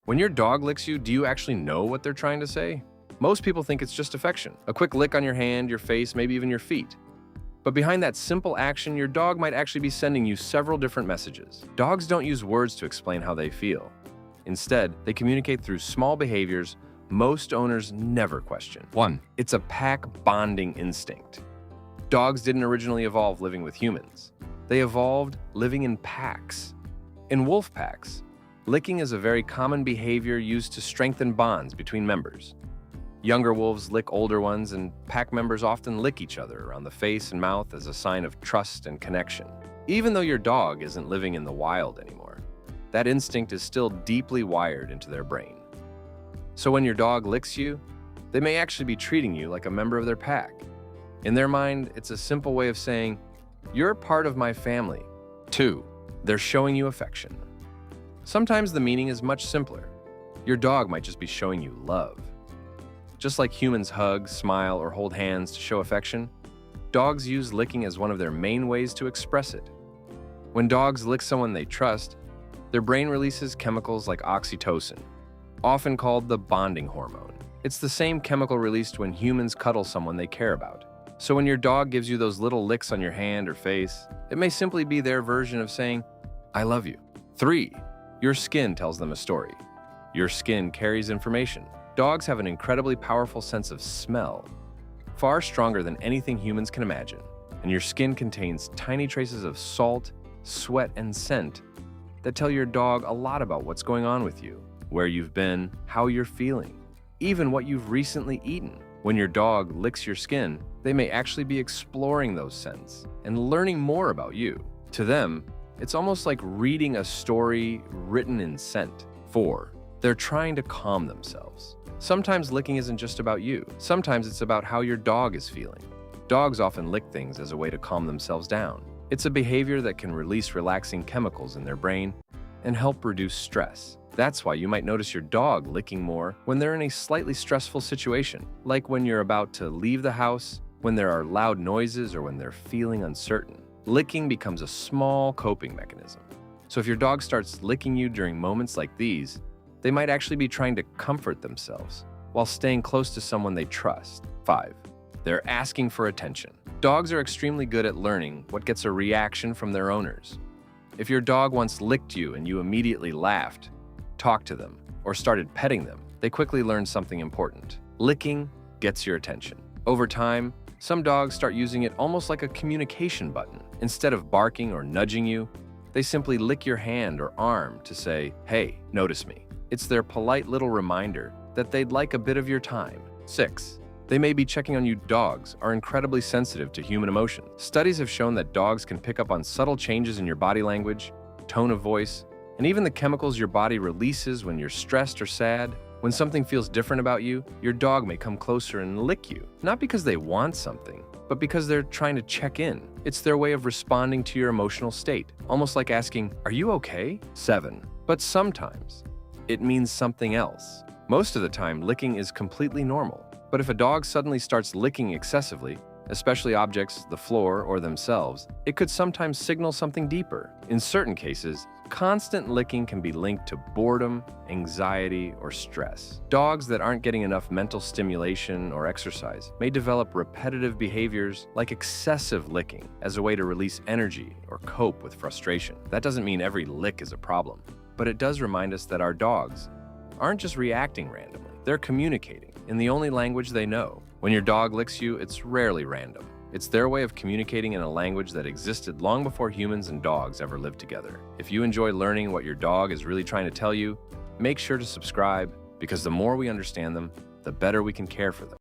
When your dog licks you, do you actually know what they're trying to say? Most people think it's just affection, a quick lick on your hand, your face, maybe even your feet. But behind that simple action, your dog might actually be sending you several different messages. Dogs don't use words to explain how they feel. Instead, they communicate through small behaviors most owners never question. 1. It's a pack bonding instinct. Dogs didn't originally evolve living with humans. They evolved living in packs. In wolf packs, licking is a very common behavior used to strengthen bonds between members. Younger wolves lick older ones, and pack members often lick each other around the face and mouth as a sign of trust and connection. Even though your dog isn't living in the wild anymore, that instinct is still deeply wired into their brain. So when your dog licks you, they may actually be treating you like a member of their pack. In their mind, it's a simple way of saying, "You're part of my family." 2. They're showing you affection. Sometimes the meaning is much simpler. Your dog might just be showing you love. Just like humans hug, smile, or hold hands to show affection, dogs use licking as one of their main ways to express it. When dogs lick someone they trust, their brain releases chemicals like oxytocin, often called the bonding hormone. It's the same chemical released when humans cuddle someone they care about. So when your dog gives you those little licks on your hand or face, it may simply be their version of saying, "I love you." 3. Your skin tells them a story. Your skin carries information. Dogs have an incredibly powerful sense of smell, far stronger than anything humans can imagine. And your skin contains tiny traces of salt, sweat, and scent that tell your dog a lot about what's going on with you, where you've been, how you're feeling, even what you've recently eaten. When your dog licks your skin, they may actually be exploring those scents and learning more about you. To them, it's almost like reading a story written in scent. 4. They're trying to calm themselves. Sometimes licking isn't just about you. Sometimes it's about how your dog is feeling. Dogs often lick things as a way to calm themselves down. It's a behavior that can release relaxing chemicals in their brain and help reduce stress. That's why you might notice your dog licking more when they're in a slightly stressful situation, like when you're about to leave the house, when there are loud noises, or when they're feeling uncertain. Licking becomes a small coping mechanism. So if your dog starts licking you during moments like these, they might actually be trying to comfort themselves while staying close to someone they trust. 5. They're asking for attention. Dogs are extremely good at learning what gets a reaction from their owners. If your dog once licked you and you immediately laughed, talked to them, or started petting them, they quickly learn something important. Licking gets your attention. Over time, some dogs start using it almost like a communication button. Instead of barking or nudging you, they simply lick your hand or arm to say, "Hey, notice me." It's their polite little reminder that they'd like a bit of your time. 6. They may be checking on you. Dogs are incredibly sensitive to human emotion. Studies have shown that dogs can pick up on subtle changes in your body language, tone of voice, and even the chemicals your body releases when you're stressed or sad. When something feels different about you, your dog may come closer and lick you, not because they want something, but because they're trying to check in. It's their way of responding to your emotional state, almost like asking, "Are you okay?" 7. But sometimes it means something else. Most of the time, licking is completely normal. But if a dog suddenly starts licking excessively, especially objects, the floor, or themselves, it could sometimes signal something deeper. In certain cases, constant licking can be linked to boredom, anxiety, or stress. Dogs that aren't getting enough mental stimulation or exercise may develop repetitive behaviors like excessive licking as a way to release energy or cope with frustration. That doesn't mean every lick is a problem, but it does remind us that our dogs aren't just reacting randomly. They're communicating in the only language they know. When your dog licks you, it's rarely random. It's their way of communicating in a language that existed long before humans and dogs ever lived together. If you enjoy learning what your dog is really trying to tell you, make sure to subscribe, because the more we understand them, the better we can care for them.